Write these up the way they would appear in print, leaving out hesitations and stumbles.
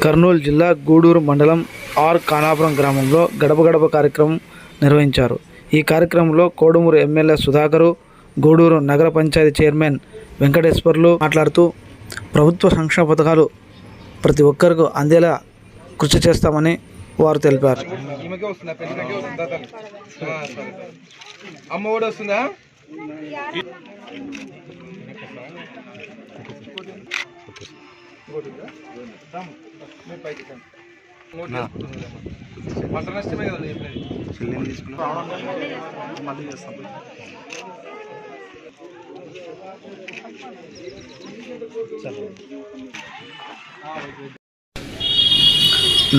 కర్నూలు జిల్లా గూడూరు మండలం ఆర్ ఖానాపురం గ్రామంలో గడప గడప కార్యక్రమం నిర్వహించారు. ఈ కార్యక్రమంలో కోడుమూరు ఎమ్మెల్యే సుధాకర్, గూడూరు నగర పంచాయతీ చైర్మన్ వెంకటేశ్వర్లు మాట్లాడుతూ ప్రభుత్వ సంక్షేమ పథకాలు ప్రతి ఒక్కరికి అందేలా కృషి చేస్తామని వారు తెలిపారు. పంట నష్టమే కదా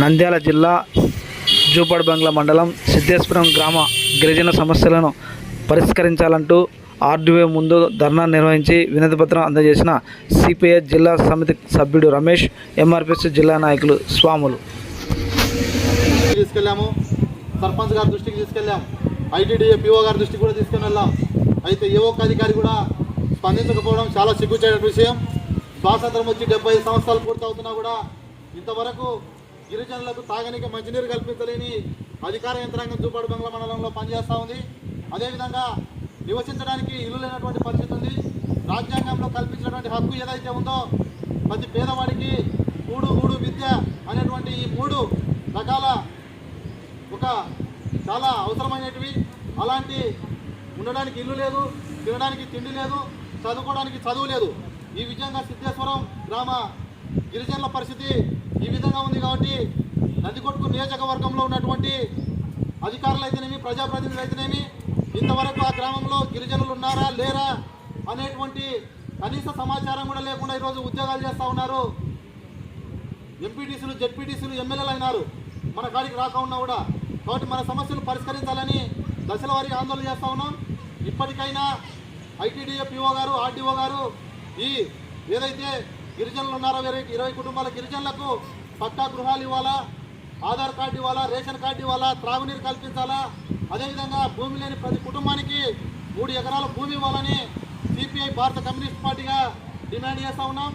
నంద్యాల జిల్లా జూపడ్బంగ్లా మండలం సిద్ధేశ్వరం గ్రామ గిరిజన సమస్యలను పరిష్కరించాలంటూ ఆర్డీఓ ముందు ధర్నా నిర్వహించి వినతిపత్రం అందజేసిన సిపిఐ జిల్లా సమితి సభ్యుడు రమేష్, ఎంఆర్పిఎస్ జిల్లా నాయకులు స్వాములు. తీసుకెళ్ళాము, సర్పంచ్ గారి దృష్టికి తీసుకెళ్ళాం, ఐటీడీఏ పిఓ గారి దృష్టికి కూడా తీసుకుని వెళ్ళాం. అయితే ఏ ఒక్క అధికారి కూడా స్పందించకపోవడం చాలా సిగ్గుచేట విషయం. స్వాతంత్రం వచ్చి 75 సంవత్సరాలు పూర్తవుతున్నా కూడా ఇంతవరకు గిరిజనులకు తాగనీకి మంచినీరు కల్పించలేని అధికార యంత్రాంగం జూపడ్బంగ్లా మండలంలో పనిచేస్తూ ఉంది. అదేవిధంగా నివసించడానికి ఇల్లు లేనటువంటి పరిస్థితి ఉంది. రాజ్యాంగంలో కల్పించినటువంటి హక్కు ఏదైతే ఉందో ప్రతి పేదవాడికి గూడు విద్య అనేటువంటి ఈ 3 రకాల ఒక చాలా అవసరమైనటివి. అలాంటి ఉండడానికి ఇల్లు లేదు, తినడానికి తిండి లేదు, చదువుకోవడానికి చదువు లేదు. ఈ విధంగా సిద్ధేశ్వరం గ్రామ గిరిజనుల పరిస్థితి ఈ విధంగా ఉంది. కాబట్టి నందికొట్కు నియోజకవర్గంలో ఉన్నటువంటి అధికారులు అయితేనేమి, ప్రజాప్రతినిధులు అయితేనేమి ఇంతవరకు ఆ గ్రామంలో గిరిజనులు ఉన్నారా లేరా అనేటువంటి కనీస సమాచారం కూడా లేకుండా ఈరోజు ఉద్యోగాలు చేస్తూ ఉన్నారు. ఎంపీటీసీలు, జెడ్పీటీసీలు, ఎమ్మెల్యేలు అయినారు మన కాడికి రాకుండా కూడా. కాబట్టి మన సమస్యలు పరిష్కరించాలని దశల వారీగా ఆందోళన చేస్తూ ఉన్నాం. ఇప్పటికైనా ఐటీడీఏ పిఓ గారు, ఆర్డీఓ గారు ఈ ఏదైతే గిరిజనులు ఉన్నారో 20 కుటుంబాల గిరిజనులకు పట్టా గృహాలు ఇవ్వాలా, ఆధార్ కార్డు ఇవ్వాలా, రేషన్ కార్డు ఇవ్వాలా, త్రాగునీరు కల్పించాలా. అదేవిధంగా భూమి లేని ప్రతి కుటుంబానికి 3 ఎకరాల భూమి ఇవ్వాలని సిపిఐ భారత కమ్యూనిస్ట్ పార్టీగా డిమాండ్ చేస్తూ ఉన్నాం.